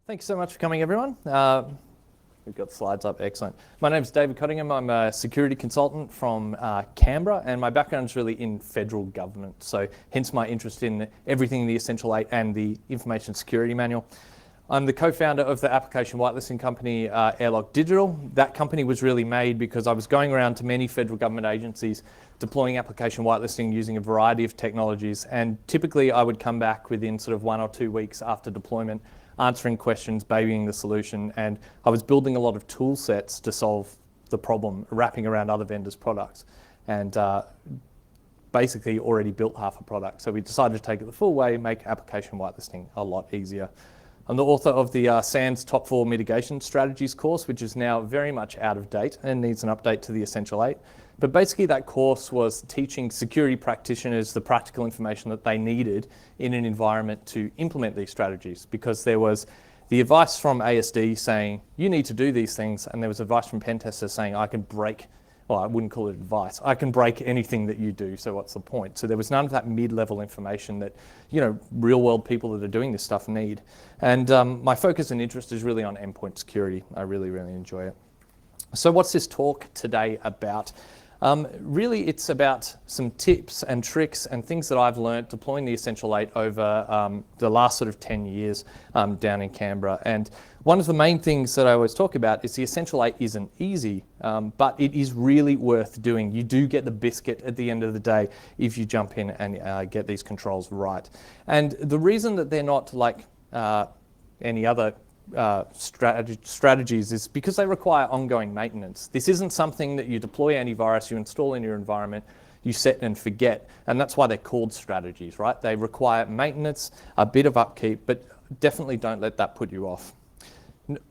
Thanks so much for coming, everyone. We've got slides up, excellent. My name's David Cottingham. I'm a security consultant from Canberra, and my background is really in federal government, so hence my interest in everything the Essential 8 and the Information Security Manual. I'm the co-founder of the application whitelisting company Airlock Digital. That company was really made because I was going around to many federal government agencies deploying application whitelisting using a variety of technologies, and typically I would come back within sort of 1 or 2 weeks after deployment, answering questions, babying the solution, and I was building a lot of tool sets to solve the problem, wrapping around other vendors' products, and basically already built half a product. So we decided to take it the full way, make application whitelisting a lot easier. I'm the author of the SANS Top 4 Mitigation Strategies course, which is now very much out of date and needs an update to the Essential 8. But basically that course was teaching security practitioners the practical information that they needed in an environment to implement these strategies, because there was the advice from ASD saying, you need to do these things, and there was advice from pen testers saying, I can break, well, I wouldn't call it advice, I can break anything that you do, so what's the point? So there was none of that mid-level information that, you know, real-world people that are doing this stuff need. And my focus and interest is really on endpoint security. I really, really enjoy it. So what's this talk today about? Really, it's about some tips and tricks and things that I've learned deploying the Essential 8 over the last sort of 10 years down in Canberra. And one of the main things that I always talk about is the Essential 8 isn't easy, but it is really worth doing. You do get the biscuit at the end of the day if you jump in and get these controls right. And the reason that they're not like any other strategies is because they require ongoing maintenance. This isn't something that you deploy antivirus, you install in your environment, you set and forget, and that's why they're called strategies, right? They require maintenance, a bit of upkeep, but definitely don't let that put you off.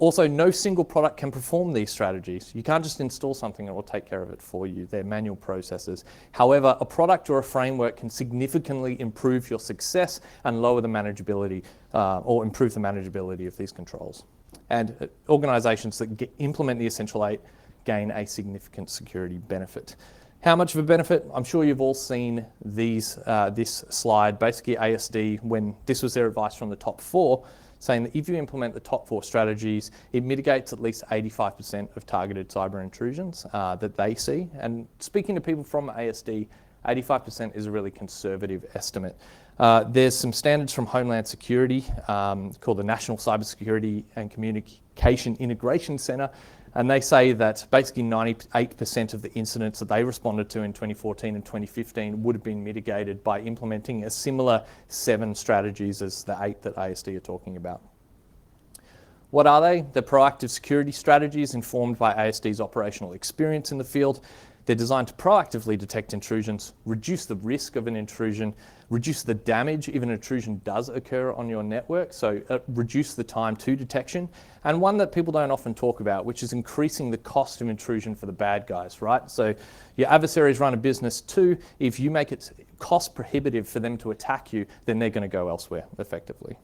Also, no single product can perform these strategies. You can't just install something and it will take care of it for you. They're manual processes. However, a product or a framework can significantly improve your success and lower the manageability or improve the manageability of these controls. And organizations that implement the Essential 8 gain a significant security benefit. How much of a benefit? I'm sure you've all seen this slide. Basically, ASD, when this was their advice from the top 4, saying that if you implement the top 4 strategies, it mitigates at least 85% of targeted cyber intrusions that they see. And speaking to people from ASD, 85% is a really conservative estimate. There's some standards from Homeland Security called the National Cybersecurity and Communication Integration Center, and they say that basically 98% of the incidents that they responded to in 2014 and 2015 would have been mitigated by implementing a similar 7 strategies as the 8 that ASD are talking about. What are they? They're proactive security strategies informed by ASD's operational experience in the field. They're designed to proactively detect intrusions, reduce the risk of an intrusion, reduce the damage if an intrusion does occur on your network, so reduce the time to detection, and one that people don't often talk about, which is increasing the cost of intrusion for the bad guys, right? So your adversaries run a business too. If you make it cost prohibitive for them to attack you, then they're going to go elsewhere effectively.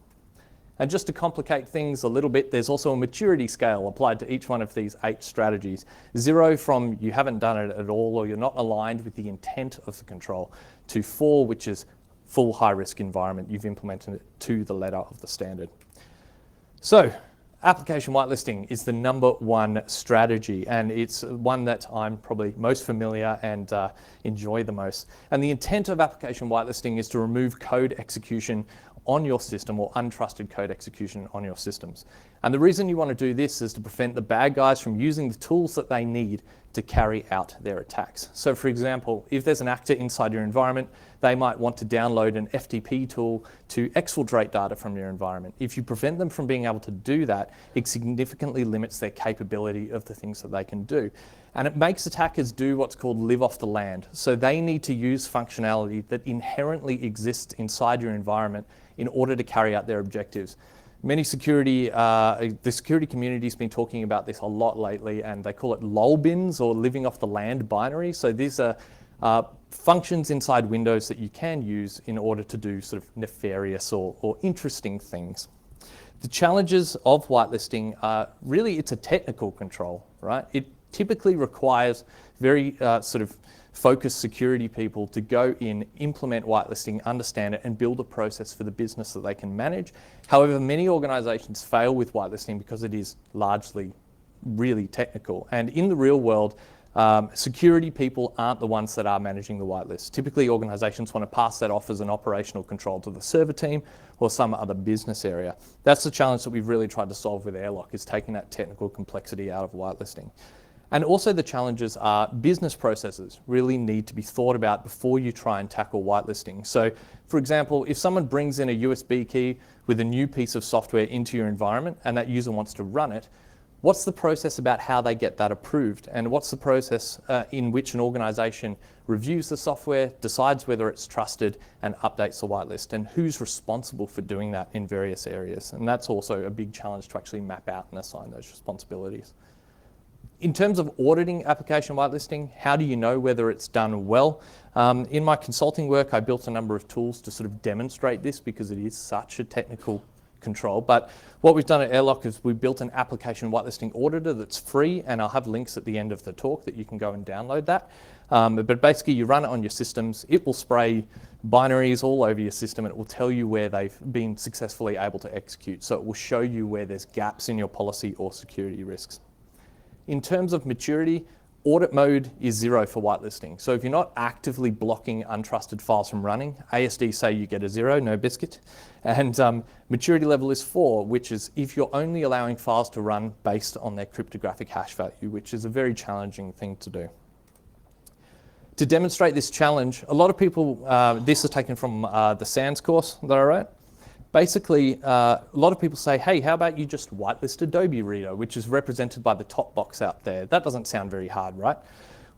And just to complicate things a little bit, there's also a maturity scale applied to each one of these 8 strategies. 0 from you haven't done it at all or you're not aligned with the intent of the control, to 4, which is full high-risk environment. You've implemented it to the letter of the standard. So application whitelisting is the #1 strategy, and it's one that I'm probably most familiar and enjoy the most. And the intent of application whitelisting is to remove code execution on your system or untrusted code execution on your systems. And the reason you want to do this is to prevent the bad guys from using the tools that they need to carry out their attacks. So for example, if there's an actor inside your environment, they might want to download an FTP tool to exfiltrate data from your environment. If you prevent them from being able to do that, it significantly limits their capability of the things that they can do. And it makes attackers do what's called live off the land. So they need to use functionality that inherently exists inside your environment in order to carry out their objectives. Many security, the security community has been talking about this a lot lately, and they call it lol bins or living off the land binary. So these are functions inside Windows that you can use in order to do sort of nefarious or interesting things. The challenges of whitelisting are really, it's a technical control, right? It typically requires very sort of focused security people to go in, implement whitelisting, understand it, and build a process for the business that they can manage. However, many organizations fail with whitelisting because it is largely really technical. And in the real world, security people aren't the ones that are managing the whitelist. Typically, organizations want to pass that off as an operational control to the server team or some other business area. That's the challenge that we've really tried to solve with Airlock, is taking that technical complexity out of whitelisting. And also the challenges are business processes really need to be thought about before you try and tackle whitelisting. So, for example, if someone brings in a USB key with a new piece of software into your environment and that user wants to run it, what's the process about how they get that approved? And what's the process in which an organization reviews the software, decides whether it's trusted, and updates the whitelist? And who's responsible for doing that in various areas? And that's also a big challenge to actually map out and assign those responsibilities. In terms of auditing application whitelisting, how do you know whether it's done well? In my consulting work, I built a number of tools to sort of demonstrate this because it is such a technical control. But what we've done at Airlock is we built an application whitelisting auditor that's free, and I'll have links at the end of the talk that you can go and download that. But basically you run it on your systems, it will spray binaries all over your system, and it will tell you where they've been successfully able to execute. So it will show you where there's gaps in your policy or security risks. In terms of maturity, audit mode is 0 for whitelisting. So if you're not actively blocking untrusted files from running, ASD say you get a 0, no biscuit. And maturity level is 4, which is if you're only allowing files to run based on their cryptographic hash value, which is a very challenging thing to do. To demonstrate this challenge, a lot of people, this is taken from the SANS course that I wrote. Basically, a lot of people say, hey, how about you just whitelist Adobe Reader, which is represented by the top box out there. That doesn't sound very hard, right?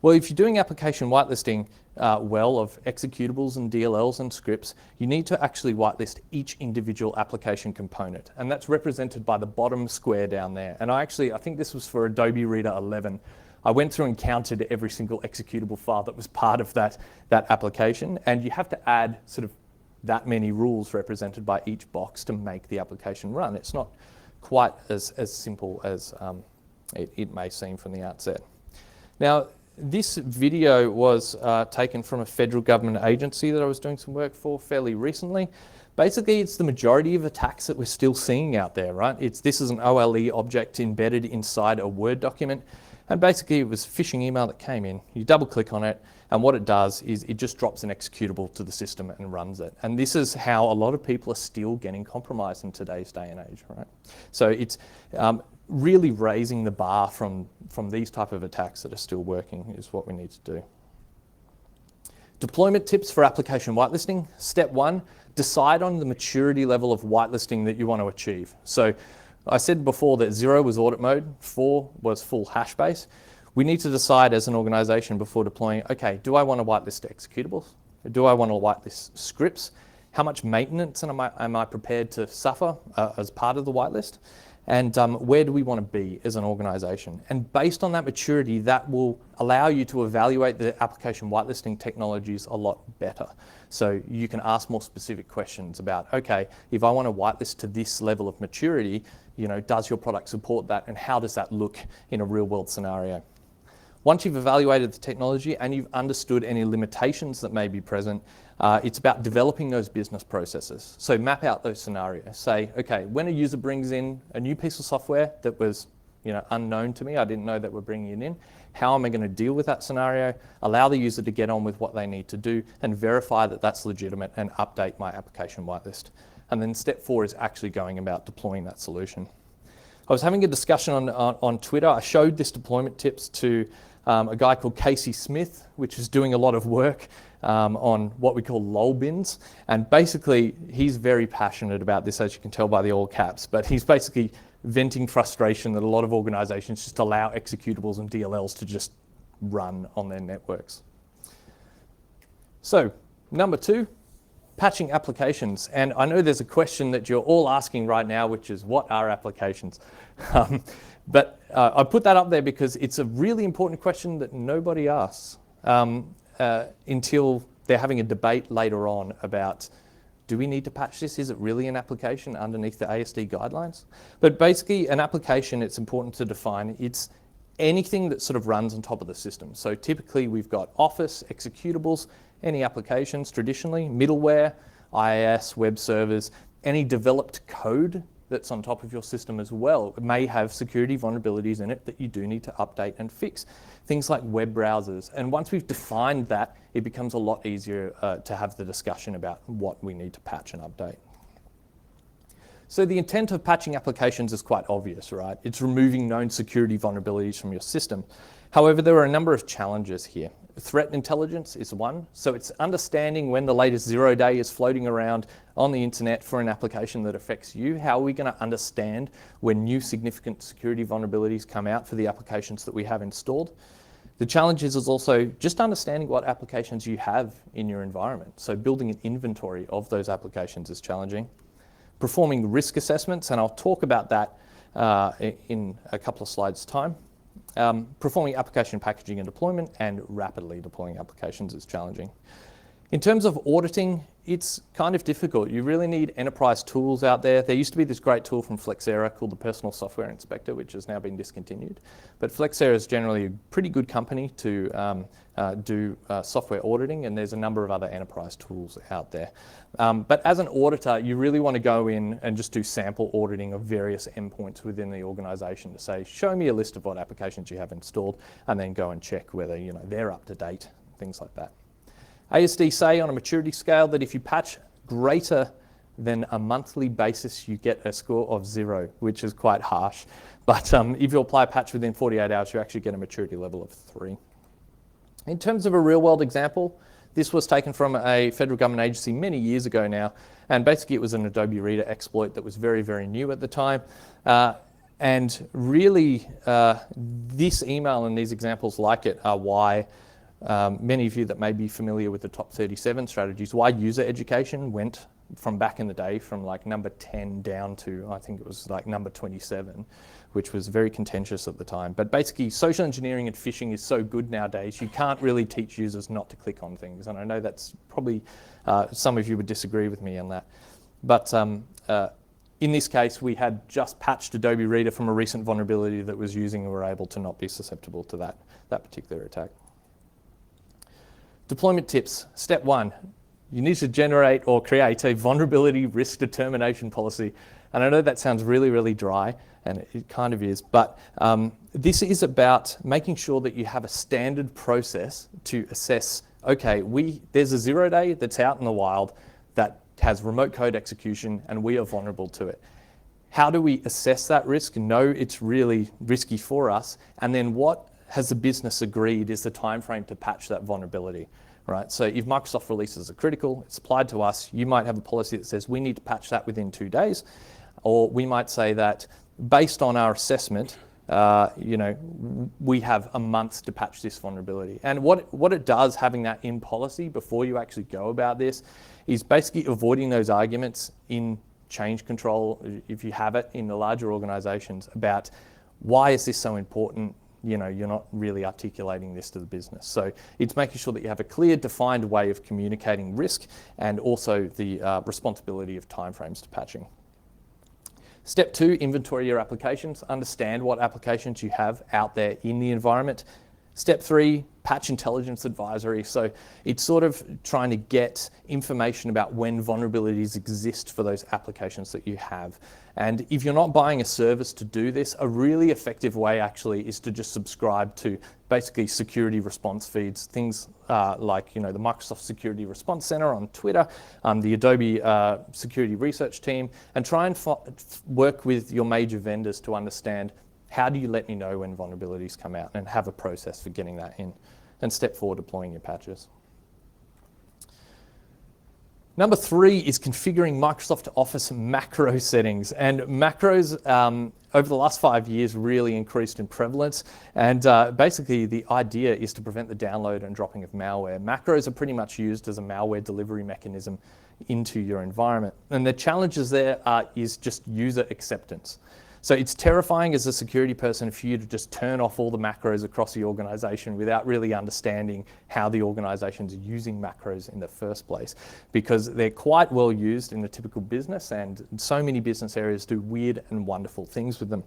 Well, if you're doing application whitelisting well of executables and DLLs and scripts, you need to actually whitelist each individual application component. And that's represented by the bottom square down there. And I think this was for Adobe Reader 11. I went through and counted every single executable file that was part of that application. And you have to add sort of that many rules represented by each box to make the application run. It's not quite as simple as it may seem from the outset. Now, this video was taken from a federal government agency that I was doing some work for fairly recently. Basically, it's the majority of attacks that we're still seeing out there, right? This is an OLE object embedded inside a Word document. And basically, it was a phishing email that came in. You double click on it, and what it does is it just drops an executable to the system and runs it. And this is how a lot of people are still getting compromised in today's day and age, right? So it's really raising the bar from these type of attacks that are still working is what we need to do. Deployment tips for application whitelisting. Step 1, decide on the maturity level of whitelisting that you want to achieve. So I said before that 0 was audit mode, 4 was full hash base. We need to decide as an organization before deploying, okay, do I want to whitelist executables? Do I want to whitelist scripts? How much maintenance am I prepared to suffer as part of the whitelist? And where do we want to be as an organization? And based on that maturity, that will allow you to evaluate the application whitelisting technologies a lot better. So you can ask more specific questions about, okay, if I want to whitelist to this level of maturity, does your product support that, and how does that look in a real world scenario? Once you've evaluated the technology and you've understood any limitations that may be present, it's about developing those business processes. So map out those scenarios. Say, okay, when a user brings in a new piece of software that was unknown to me, I didn't know that we're bringing it in, how am I going to deal with that scenario? Allow the user to get on with what they need to do and verify that that's legitimate and update my application whitelist. And then step 4 is actually going about deploying that solution. I was having a discussion on Twitter. I showed this deployment tips to a guy called Casey Smith, which is doing a lot of work on what we call lol bins. And basically, he's very passionate about this, as you can tell by the all caps. But he's basically venting frustration that a lot of organizations just allow executables and DLLs to just run on their networks. So, number 2, patching applications. And I know there's a question that you're all asking right now, which is, what are applications? But I put that up there because it's a really important question that nobody asks until they're having a debate later on about, do we need to patch this? Is it really an application underneath the ASD guidelines? But basically, an application, it's important to define, it's anything that sort of runs on top of the system. So typically we've got Office, executables, any applications traditionally, middleware, IaaS, web servers, any developed code that's on top of your system as well. It may have security vulnerabilities in it that you do need to update and fix. Things like web browsers. And once we've defined that, it becomes a lot easier to have the discussion about what we need to patch and update. So the intent of patching applications is quite obvious, right? It's removing known security vulnerabilities from your system. However, there are a number of challenges here. Threat intelligence is one. So it's understanding when the latest 0-day is floating around on the internet for an application that affects you. How are we going to understand when new significant security vulnerabilities come out for the applications that we have installed? The challenge is also just understanding what applications you have in your environment. So building an inventory of those applications is challenging. Performing risk assessments, and I'll talk about that in a couple of slides' time. Performing application packaging and deployment, and rapidly deploying applications is challenging. In terms of auditing, it's kind of difficult. You really need enterprise tools out there. There used to be this great tool from Flexera called the Personal Software Inspector, which has now been discontinued. But Flexera is generally a pretty good company to do software auditing, and there's a number of other enterprise tools out there. But as an auditor, you really want to go in and just do sample auditing of various endpoints within the organization to say, show me a list of what applications you have installed, and then go and check whether they're up to date, things like that. ASD say on a maturity scale that if you patch greater than a monthly basis, you get a score of 0, which is quite harsh. But if you apply a patch within 48 hours, you actually get a maturity level of 3. In terms of a real-world example, this was taken from a federal government agency many years ago now, and basically it was an Adobe Reader exploit that was very, very new at the time. And really, this email and these examples like it are why many of you that may be familiar with the top 37 strategies, why user education went from back in the day from like number 10 down to, I think it was like number 27, which was very contentious at the time. But basically, social engineering and phishing is so good nowadays, you can't really teach users not to click on things. And I know that's probably, some of you would disagree with me on that. But in this case, we had just patched Adobe Reader from a recent vulnerability that was using and were able to not be susceptible to that particular attack. Deployment tips. Step 1, you need to generate or create a vulnerability risk determination policy. And I know that sounds really, really dry, and it kind of is, but this is about making sure that you have a standard process to assess, okay, there's a 0-day that's out in the wild that has remote code execution, and we are vulnerable to it. How do we assess that risk? Know it's really risky for us, and then what has the business agreed is the time frame to patch that vulnerability, right? So if Microsoft releases a critical, it's applied to us, you might have a policy that says we need to patch that within 2 days, or we might say that based on our assessment, we have a month to patch this vulnerability. And what it does, having that in policy before you actually go about this, is basically avoiding those arguments in change control, if you have it in the larger organizations, about why is this so important? You're not really articulating this to the business. So it's making sure that you have a clear, defined way of communicating risk and also the responsibility of timeframes to patching. Step 2, inventory your applications. Understand what applications you have out there in the environment. Step 3, patch intelligence advisory. So it's sort of trying to get information about when vulnerabilities exist for those applications that you have. And if you're not buying a service to do this, a really effective way actually is to just subscribe to basically security response feeds, things like the Microsoft Security Response Center on Twitter, the Adobe Security Research Team, and try and work with your major vendors to understand how do you let me know when vulnerabilities come out and have a process for getting that in. And step 4, deploying your patches. Number 3 is configuring Microsoft Office macro settings. And macros over the last 5 years really increased in prevalence. And basically the idea is to prevent the download and dropping of malware. Macros are pretty much used as a malware delivery mechanism into your environment. And the challenges there is just user acceptance. So it's terrifying as a security person for you to just turn off all the macros across the organization without really understanding how the organization's using macros in the first place, because they're quite well used in the typical business, and so many business areas do weird and wonderful things with them.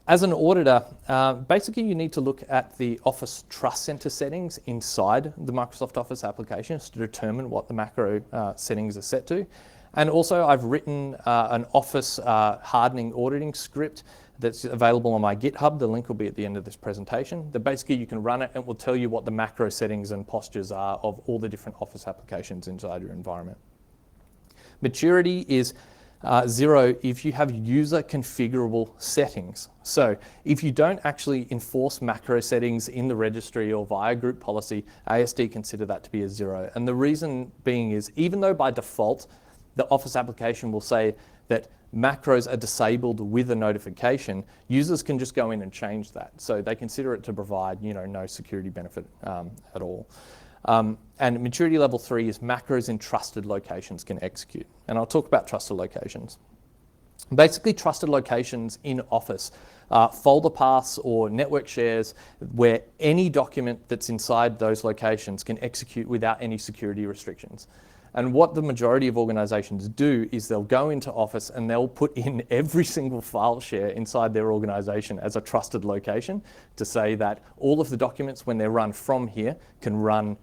As an auditor, basically you need to look at the Office Trust Center settings inside the Microsoft Office applications to determine what the macro settings are set to. And also I've written an Office hardening auditing script that's available on my GitHub. The link will be at the end of this presentation. That basically you can run it and it will tell you what the macro settings and postures are of all the different Office applications inside your environment. Maturity is 0 if you have user configurable settings. So if you don't actually enforce macro settings in the registry or via group policy, ASD consider that to be a 0. And the reason being is, even though by default the Office application will say that macros are disabled with a notification, users can just go in and change that. So they consider it to provide, no security benefit at all. And maturity level 3 is macros in trusted locations can execute. And I'll talk about trusted locations. Basically, trusted locations in Office, folder paths or network shares where any document that's inside those locations can execute without any security restrictions. And what the majority of organizations do is they'll go into Office and they'll put in every single file share inside their organization as a trusted location to say that all of the documents, when they're run from here, can run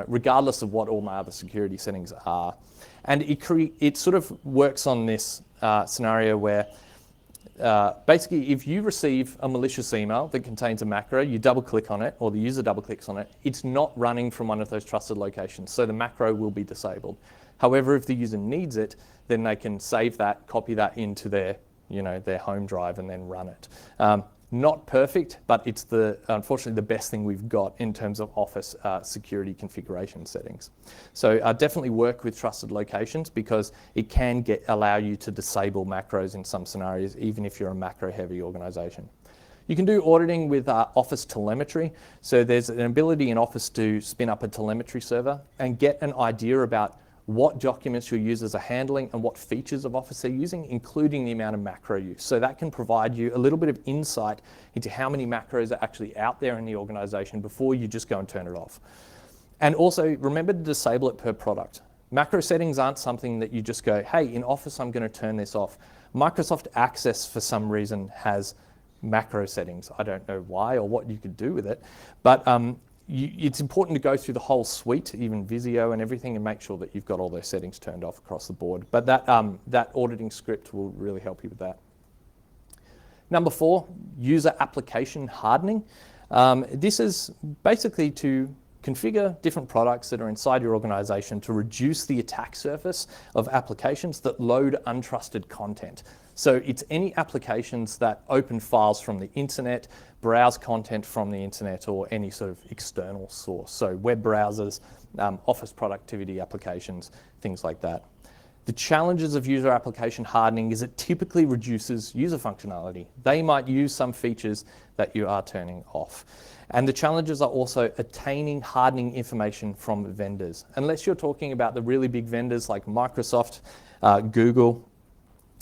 regardless of what all my other security settings are. And it sort of works on this scenario where basically if you receive a malicious email that contains a macro, you double click on it or the user double clicks on it, it's not running from one of those trusted locations, so the macro will be disabled. However, if the user needs it, then they can save that, copy that into their home drive and then run it. Not perfect, but it's unfortunately the best thing we've got in terms of Office security configuration settings. So definitely work with trusted locations because it can allow you to disable macros in some scenarios, even if you're a macro heavy organization. You can do auditing with Office telemetry. So there's an ability in Office to spin up a telemetry server and get an idea about what documents your users are handling and what features of Office they're using, including the amount of macro use. So that can provide you a little bit of insight into how many macros are actually out there in the organization before you just go and turn it off. And also remember to disable it per product. Macro settings aren't something that you just go, hey, in Office I'm going to turn this off. Microsoft Access for some reason has macro settings. I don't know why or what you could do with it, but it's important to go through the whole suite, even Visio and everything, and make sure that you've got all those settings turned off across the board. But that auditing script will really help you with that. Number 4, user application hardening. This is basically to configure different products that are inside your organization to reduce the attack surface of applications that load untrusted content. So it's any applications that open files from the internet, browse content from the internet, or any sort of external source. So web browsers, Office productivity applications, things like that. The challenges of user application hardening is it typically reduces user functionality. They might use some features that you are turning off. And the challenges are also attaining hardening information from vendors. Unless you're talking about the really big vendors like Microsoft, Google,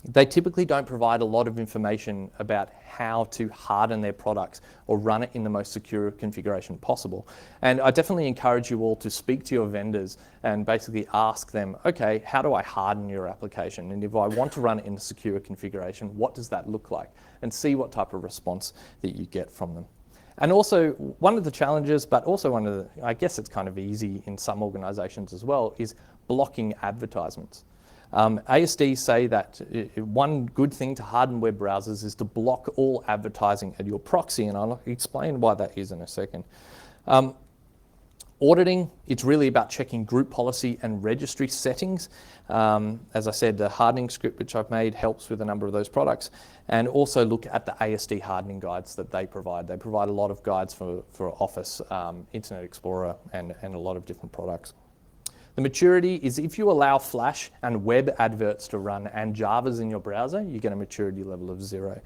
they typically don't provide a lot of information about how to harden their products or run it in the most secure configuration possible. And I definitely encourage you all to speak to your vendors and basically ask them, okay, how do I harden your application? And if I want to run it in a secure configuration, what does that look like? And see what type of response that you get from them. And also, one of the challenges, but also one of the, I guess it's kind of easy in some organizations as well, is blocking advertisements. ASD say that one good thing to harden web browsers is to block all advertising at your proxy, and I'll explain why that is in a second. Auditing, it's really about checking group policy and registry settings. As I said, the hardening script which I've made helps with a number of those products, and also look at the ASD hardening guides that they provide. They provide a lot of guides for Office, Internet Explorer, and a lot of different products. The maturity is if you allow Flash and web adverts to run and Java's in your browser, you get a maturity level of 0.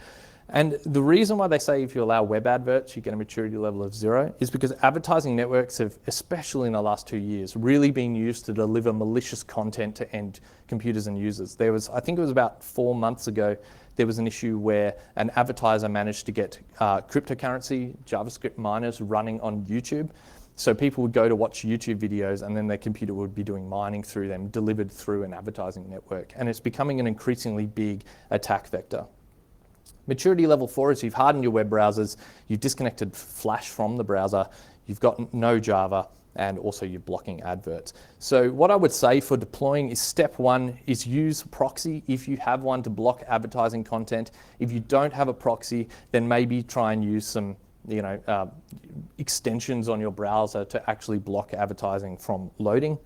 And the reason why they say if you allow web adverts, you get a maturity level of 0 is because advertising networks have, especially in the last 2 years, really been used to deliver malicious content to end computers and users. There was, I think it was about 4 months ago, there was an issue where an advertiser managed to get cryptocurrency, JavaScript miners running on YouTube. So people would go to watch YouTube videos and then their computer would be doing mining through them, delivered through an advertising network. And it's becoming an increasingly big attack vector. Maturity level 4 is you've hardened your web browsers, you've disconnected Flash from the browser, you've got no Java, and also you're blocking adverts. So what I would say for deploying is step 1 is use proxy if you have one to block advertising content. If you don't have a proxy, then maybe try and use some extensions on your browser to actually block advertising from loading.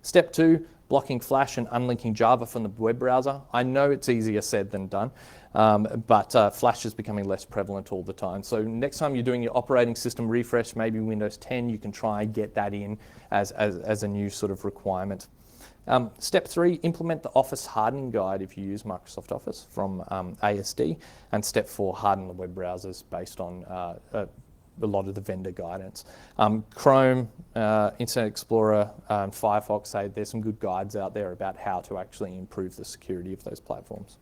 Step 2, blocking Flash and unlinking Java from the web browser. I know it's easier said than done, but Flash is becoming less prevalent all the time. So next time you're doing your operating system refresh, maybe Windows 10, you can try and get that in as a new sort of requirement. Step 3, implement the Office hardening guide if you use Microsoft Office from ASD. And step 4, harden the web browsers based on a lot of the vendor guidance. Chrome, Internet Explorer, and Firefox say there's some good guides out there about how to actually improve the security of those platforms.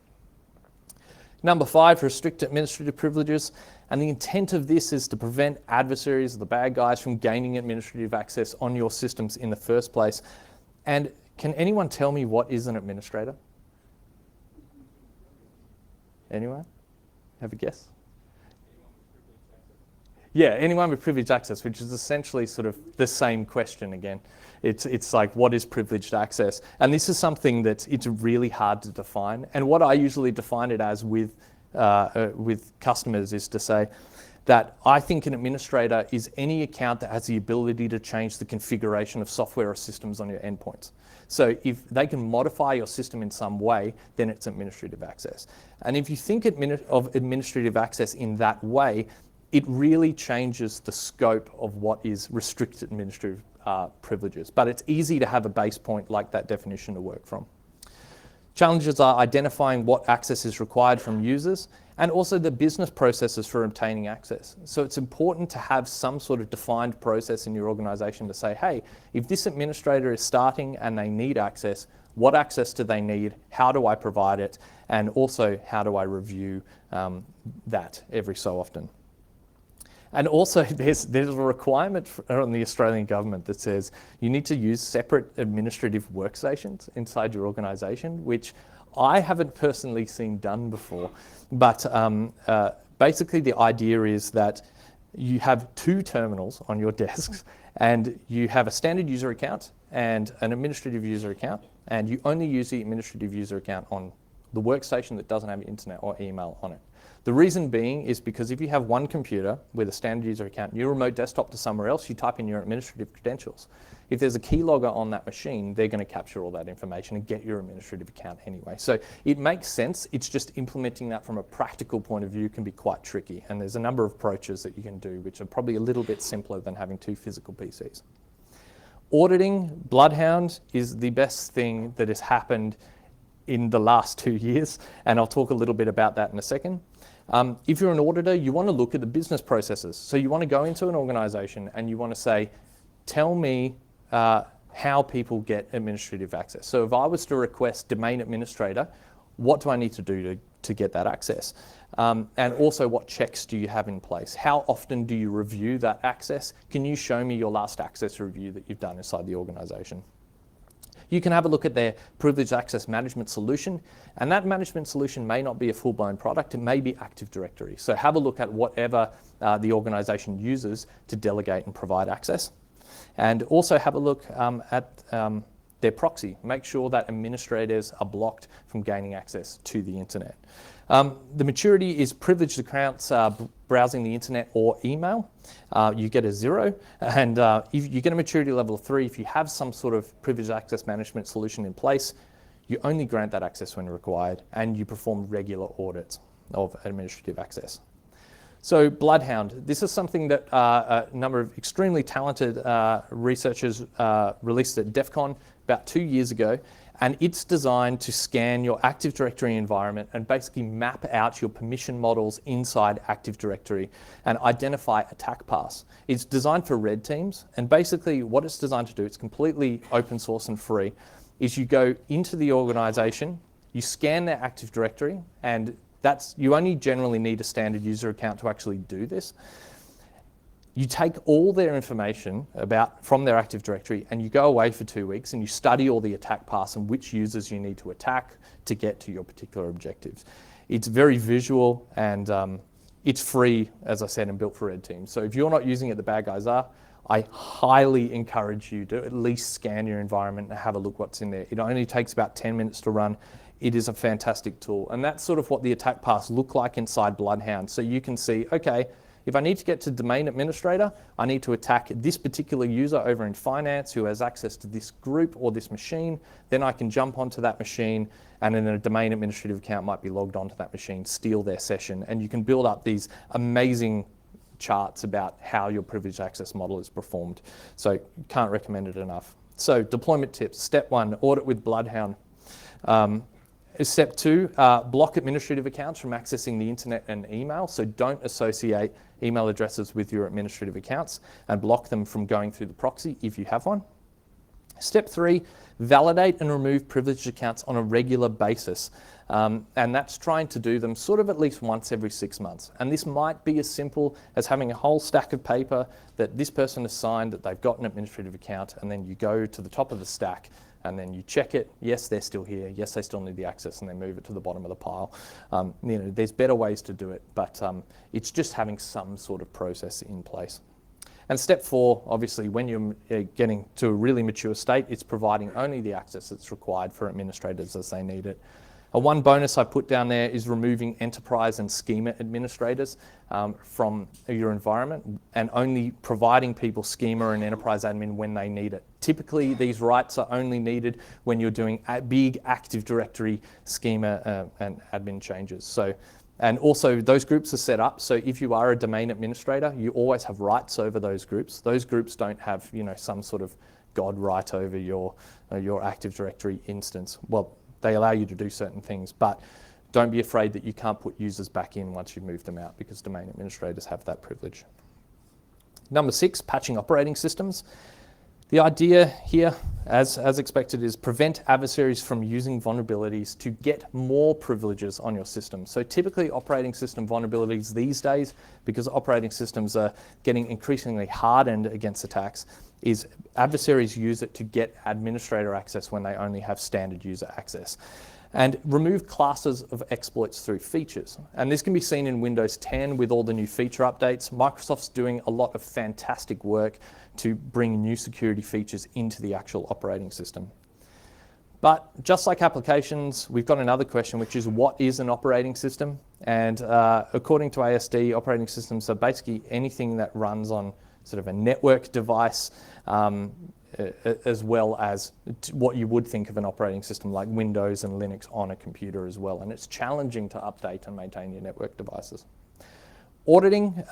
Number 5, restrict administrative privileges. And the intent of this is to prevent adversaries, the bad guys, from gaining administrative access on your systems in the first place. And can anyone tell me what is an administrator? Anyone? Have a guess? Yeah, anyone with privileged access, which is essentially sort of the same question again. It's like, what is privileged access? And this is something that it's really hard to define. And what I usually define it as with customers is to say that I think an administrator is any account that has the ability to change the configuration of software or systems on your endpoints. So if they can modify your system in some way, then it's administrative access. And if you think of administrative access in that way, it really changes the scope of what is restricted administrative privileges. But it's easy to have a base point like that definition to work from. Challenges are identifying what access is required from users and also the business processes for obtaining access. So it's important to have some sort of defined process in your organization to say, hey, if this administrator is starting and they need access, what access do they need? How do I provide it? And also, how do I review that every so often? And also, there's a requirement from the Australian government that says you need to use separate administrative workstations inside your organisation, which I haven't personally seen done before. But basically, the idea is that you have 2 terminals on your desks, and you have a standard user account and an administrative user account, and you only use the administrative user account on the workstation that doesn't have internet or email on it. The reason being is because if you have one computer with a standard user account, you remote desktop to somewhere else, you type in your administrative credentials. If there's a keylogger on that machine, they're going to capture all that information and get your administrative account anyway. So it makes sense. It's just implementing that from a practical point of view can be quite tricky. And there's a number of approaches that you can do, which are probably a little bit simpler than having 2 physical PCs. Auditing Bloodhound is the best thing that has happened in the last 2 years. And I'll talk a little bit about that in a second. If you're an auditor, you want to look at the business processes. So you want to go into an organization and you want to say, tell me how people get administrative access. So if I was to request domain administrator, what do I need to do to get that access? And also, what checks do you have in place? How often do you review that access? Can you show me your last access review that you've done inside the organization? You can have a look at their privileged access management solution, and that management solution may not be a full-blown product, it may be Active Directory. So have a look at whatever the organization uses to delegate and provide access. And also have a look at their proxy. Make sure that administrators are blocked from gaining access to the internet. The maturity is privileged accounts browsing the internet or email. You get a 0, and if you get a maturity level 3, if you have some sort of privileged access management solution in place, you only grant that access when required, and you perform regular audits of administrative access. So Bloodhound, this is something that a number of extremely talented researchers released at DEF CON about 2 years ago. And it's designed to scan your Active Directory environment and basically map out your permission models inside Active Directory and identify attack paths. It's designed for red teams, and basically what it's designed to do, it's completely open source and free, is you go into the organization, you scan their Active Directory, and you only generally need a standard user account to actually do this. You take all their information from their Active Directory and you go away for 2 weeks and you study all the attack paths and which users you need to attack to get to your particular objectives. It's very visual, and it's free, as I said, and built for red teams. So if you're not using it, the bad guys are. I highly encourage you to at least scan your environment and have a look what's in there. It only takes about 10 minutes to run. It is a fantastic tool. And that's sort of what the attack paths look like inside Bloodhound. So you can see, okay, if I need to get to domain administrator, I need to attack this particular user over in finance who has access to this group or this machine. Then I can jump onto that machine, and then a domain administrative account might be logged onto that machine, steal their session. And you can build up these amazing charts about how your privileged access model is performed. So can't recommend it enough. So deployment tips. Step 1, audit with Bloodhound. Step 2, block administrative accounts from accessing the internet and email. So don't associate email addresses with your administrative accounts, and block them from going through the proxy if you have one. Step 3, validate and remove privileged accounts on a regular basis. And that's trying to do them sort of at least once every 6 months. And this might be as simple as having a whole stack of paper that this person has signed that they've got an administrative account, and then you go to the top of the stack and then you check it. Yes, they're still here. Yes, they still need the access, and then move it to the bottom of the pile. There's better ways to do it, but it's just having some sort of process in place. And step 4, obviously, when you're getting to a really mature state, it's providing only the access that's required for administrators as they need it. One bonus I put down there is removing enterprise and schema administrators from your environment, and only providing people schema and enterprise admin when they need it. Typically, these rights are only needed when you're doing big Active Directory schema and admin changes. So, and also those groups are set up, so if you are a domain administrator, you always have rights over those groups. Those groups don't have, some sort of God right over your Active Directory instance. Well, they allow you to do certain things, but don't be afraid that you can't put users back in once you've moved them out, because domain administrators have that privilege. Number 6, patching operating systems. The idea here, as expected, is prevent adversaries from using vulnerabilities to get more privileges on your system. So typically operating system vulnerabilities these days, because operating systems are getting increasingly hardened against attacks, is adversaries use it to get administrator access when they only have standard user access. And remove classes of exploits through features. And this can be seen in Windows 10 with all the new feature updates. Microsoft's doing a lot of fantastic work to bring new security features into the actual operating system. But just like applications, we've got another question, which is, what is an operating system? And according to ASD, operating systems are basically anything that runs on sort of a network device, as well as what you would think of an operating system like Windows and Linux on a computer as well. And it's challenging to update and maintain your network devices. Auditing,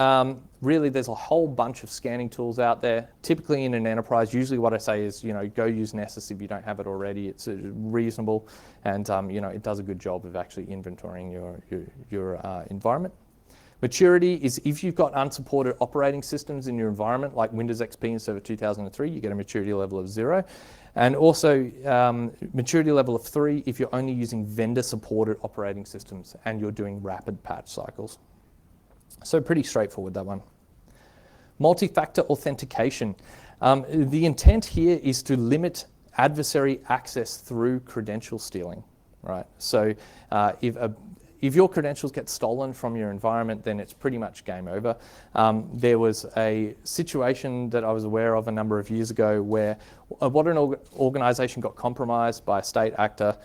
really there's a whole bunch of scanning tools out there. Typically in an enterprise, usually what I say is, go use Nessus if you don't have it already. It's reasonable, and it does a good job of actually inventorying your environment. Maturity is if you've got unsupported operating systems in your environment, like Windows XP and Server 2003, you get a maturity level of 0. And also maturity level of 3 if you're only using vendor-supported operating systems and you're doing rapid patch cycles. So pretty straightforward, that one. Multi-factor authentication. The intent here is to limit adversary access through credential stealing, right? So if your credentials get stolen from your environment, then it's pretty much game over. There was a situation that I was aware of a number of years ago where an organization got compromised by a state actor.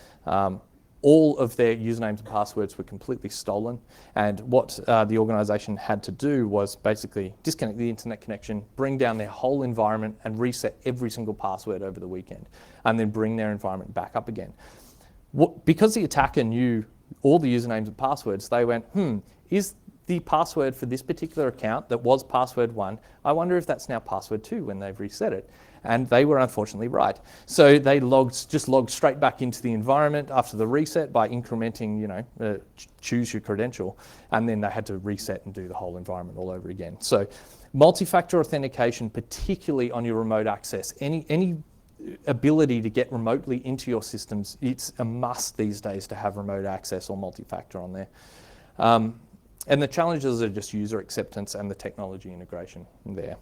All of their usernames and passwords were completely stolen. And what the organization had to do was basically disconnect the internet connection, bring down their whole environment, and reset every single password over the weekend, and then bring their environment back up again. Because the attacker knew all the usernames and passwords, they went, is the password for this particular account that was password 1, I wonder if that's now password 2 when they've reset it. And they were unfortunately right. So they just logged straight back into the environment after the reset by incrementing, choose your credential, and then they had to reset and do the whole environment all over again. So multi-factor authentication, particularly on your remote access, any ability to get remotely into your systems, it's a must these days to have remote access or multi-factor on there. And the challenges are just user acceptance and the technology integration there.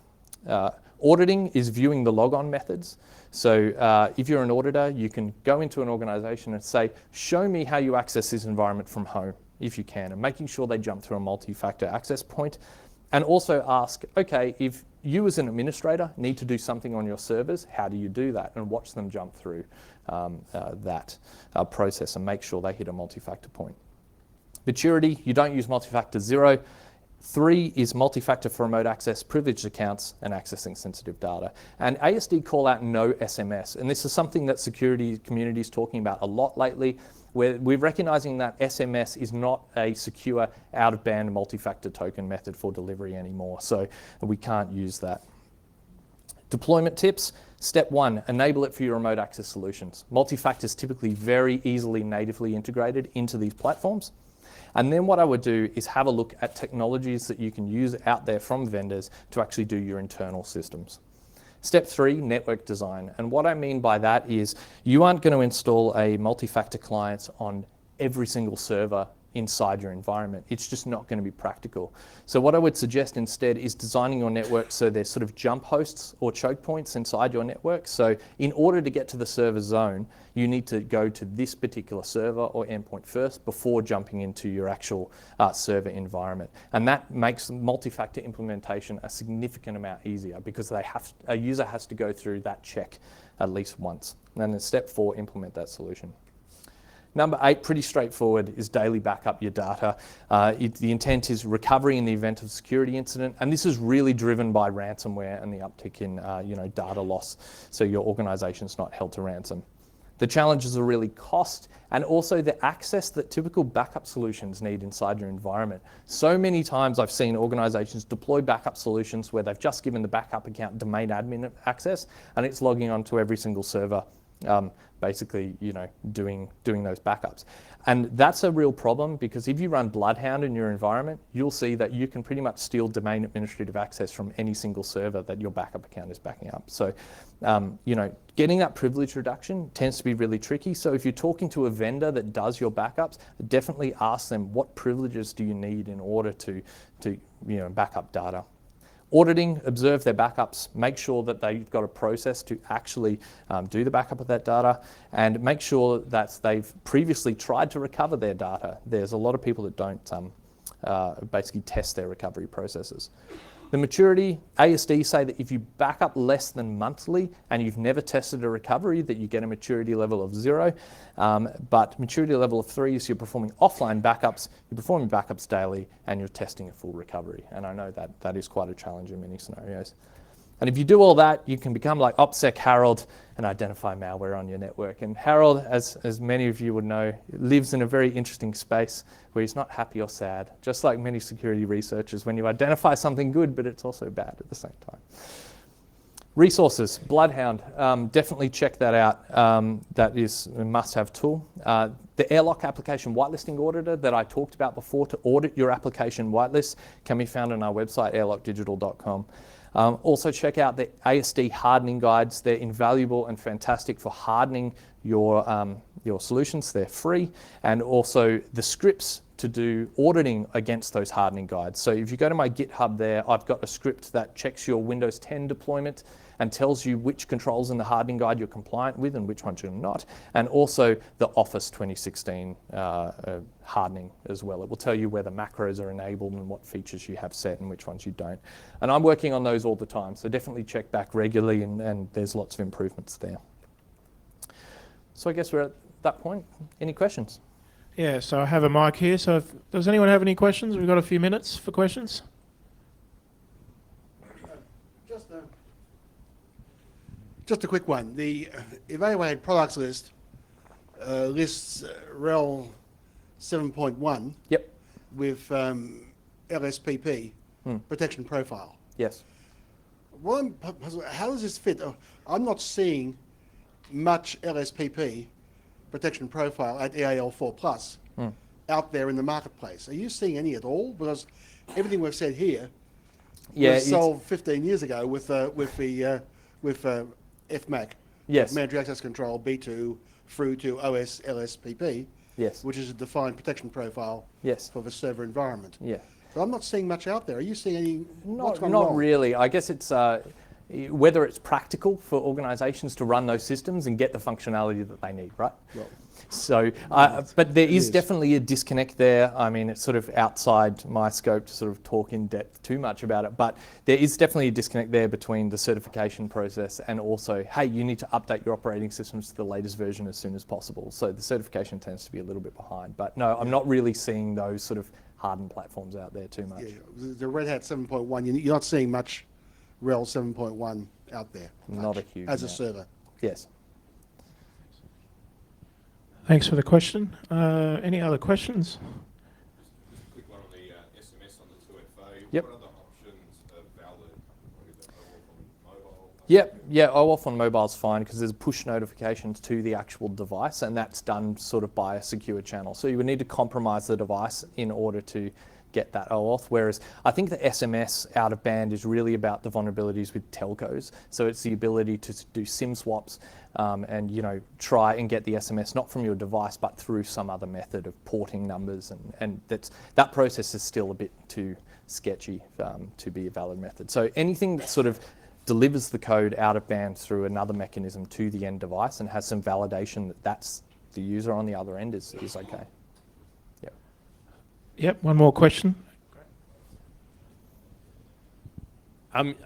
Auditing is viewing the logon methods. So if you're an auditor, you can go into an organization and say, show me how you access this environment from home. if you can, and making sure they jump through a multi-factor access point. And also ask, okay, if you as an administrator need to do something on your servers, how do you do that? And watch them jump through that process and make sure they hit a multi-factor point. Maturity, you don't use multi-factor 0. 3 is multi-factor for remote access, privileged accounts, and accessing sensitive data. And ASD call out no SMS. And this is something that security community is talking about a lot lately, where we're recognizing that SMS is not a secure out-of-band multi-factor token method for delivery anymore. So we can't use that. Deployment tips. Step 1, enable it for your remote access solutions. Multi-factor is typically very easily natively integrated into these platforms. And then what I would do is have a look at technologies that you can use out there from vendors to actually do your internal systems. Step 3, network design. And what I mean by that is you aren't going to install a multi-factor client on every single server inside your environment. It's just not going to be practical. So what I would suggest instead is designing your network so there's sort of jump hosts or choke points inside your network. So in order to get to the server zone, you need to go to this particular server or endpoint first before jumping into your actual server environment. And that makes multi-factor implementation a significant amount easier because a user has to go through that check at least once. And then step 4, implement that solution. Number 8, pretty straightforward, is daily backup your data. The intent is recovery in the event of security incident, and this is really driven by ransomware and the uptick in data loss, so your organization's not held to ransom. The challenges are really cost and also the access that typical backup solutions need inside your environment. So many times I've seen organizations deploy backup solutions where they've just given the backup account domain admin access and it's logging onto every single server, basically, doing those backups. And that's a real problem because if you run Bloodhound in your environment, you'll see that you can pretty much steal domain administrative access from any single server that your backup account is backing up. So, getting that privilege reduction tends to be really tricky. So if you're talking to a vendor that does your backups, definitely ask them what privileges do you need in order to back up data. Auditing, observe their backups, make sure that they've got a process to actually do the backup of that data, and make sure that they've previously tried to recover their data. There's a lot of people that don't basically test their recovery processes. The maturity, ASD say that if you back up less than monthly and you've never tested a recovery, that you get a maturity level of 0. But maturity level of 3 is you're performing offline backups, you're performing backups daily, and you're testing a full recovery. And I know that is quite a challenge in many scenarios. And if you do all that, you can become like OPSEC Harold and identify malware on your network. And Harold, as many of you would know, lives in a very interesting space where he's not happy or sad, just like many security researchers when you identify something good, but it's also bad at the same time. Resources, Bloodhound, definitely check that out. That is a must-have tool. The Airlock application whitelisting auditor that I talked about before to audit your application whitelist can be found on our website, airlockdigital.com. Also check out the ASD hardening guides. They're invaluable and fantastic for hardening your solutions. They're free. And also the scripts to do auditing against those hardening guides. So if you go to my GitHub there, I've got a script that checks your Windows 10 deployment and tells you which controls in the hardening guide you're compliant with and which ones you're not, and also the Office 2016 hardening as well. It will tell you where the macros are enabled and what features you have set and which ones you don't. And I'm working on those all the time, so definitely check back regularly, and there's lots of improvements there. So I guess we're at that point. Any questions? Yeah, so I have a mic here, so does anyone have any questions? We've got a few minutes for questions. Just a quick one. The evaluated products list lists RHEL 7.1 Yep. with LSPP protection profile. Yes. Well, how does this fit? I'm not seeing much LSPP protection profile at EAL4 Plus out there in the marketplace. Are you seeing any at all? Because everything we've said here was sold 15 years ago with FMAC, yes, Mandatory Access Control B2 through to OS LSPP, yes, which is a defined protection profile, yes, for the server environment. Yeah. So I'm not seeing much out there. Are you seeing any? Not really. I guess it's whether it's practical for organizations to run those systems and get the functionality that they need, right? Well, So, but there is is. definitely a disconnect there. I mean, it's sort of outside my scope to sort of talk in depth too much about it, but there is definitely a disconnect there between the certification process and also, hey, you need to update your operating systems to the latest version as soon as possible. So the certification tends to be a little bit behind. But no, I'm not really seeing those sort of hardened platforms out there too much. Yeah, the Red Hat 7.1, you're not seeing much RHEL 7.1 out there. Not much, a huge as a amount. server. Yes. Thanks for the question. Any other questions? Just a quick one on the SMS on the 2FA. Yep. What other options are valid? What is it, OAuth on mobile? Yep, yeah, OAuth on mobile is fine because there's push notifications to the actual device, and that's done sort of by a secure channel. So you would need to compromise the device in order to get that OAuth, whereas I think the SMS out of band is really about the vulnerabilities with telcos. So it's the ability to do SIM swaps and, you know, try and get the SMS not from your device but through some other method of porting numbers, and that process is still a bit too sketchy to be a valid method. So anything that sort of delivers the code out of band through another mechanism to the end device and has some validation that that's the user on the other end is okay. Yep. Yep, one more question.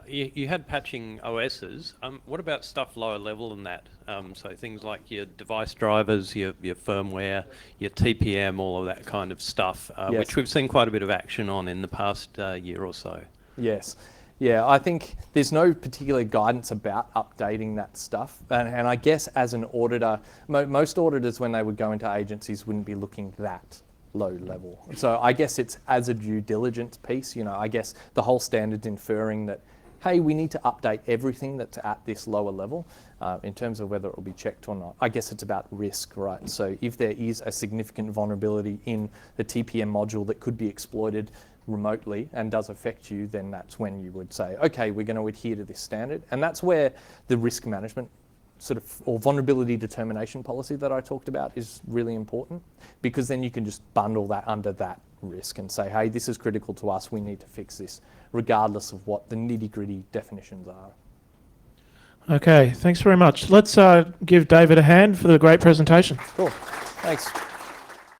You had patching OSs. What about stuff lower level than that? So things like your device drivers, your firmware, your TPM, all of that kind of stuff, Yes. which we've seen quite a bit of action on in the past year or so. Yes. Yeah, I think there's no particular guidance about updating that stuff. And I guess as an auditor, most auditors, when they would go into agencies, wouldn't be looking that low level. So I guess it's as a due diligence piece, you know, I guess the whole standard's inferring that, hey, we need to update everything that's at this lower level in terms of whether it will be checked or not. I guess it's about risk, right? So if there is a significant vulnerability in the TPM module that could be exploited remotely and does affect you, then that's when you would say, okay, we're going to adhere to this standard. And that's where the risk management sort of, or vulnerability determination policy that I talked about is really important, because then you can just bundle that under that risk and say, hey, this is critical to us, we need to fix this, regardless of what the nitty-gritty definitions are. Okay, thanks very much. Let's give David a hand for the great presentation. Cool, thanks.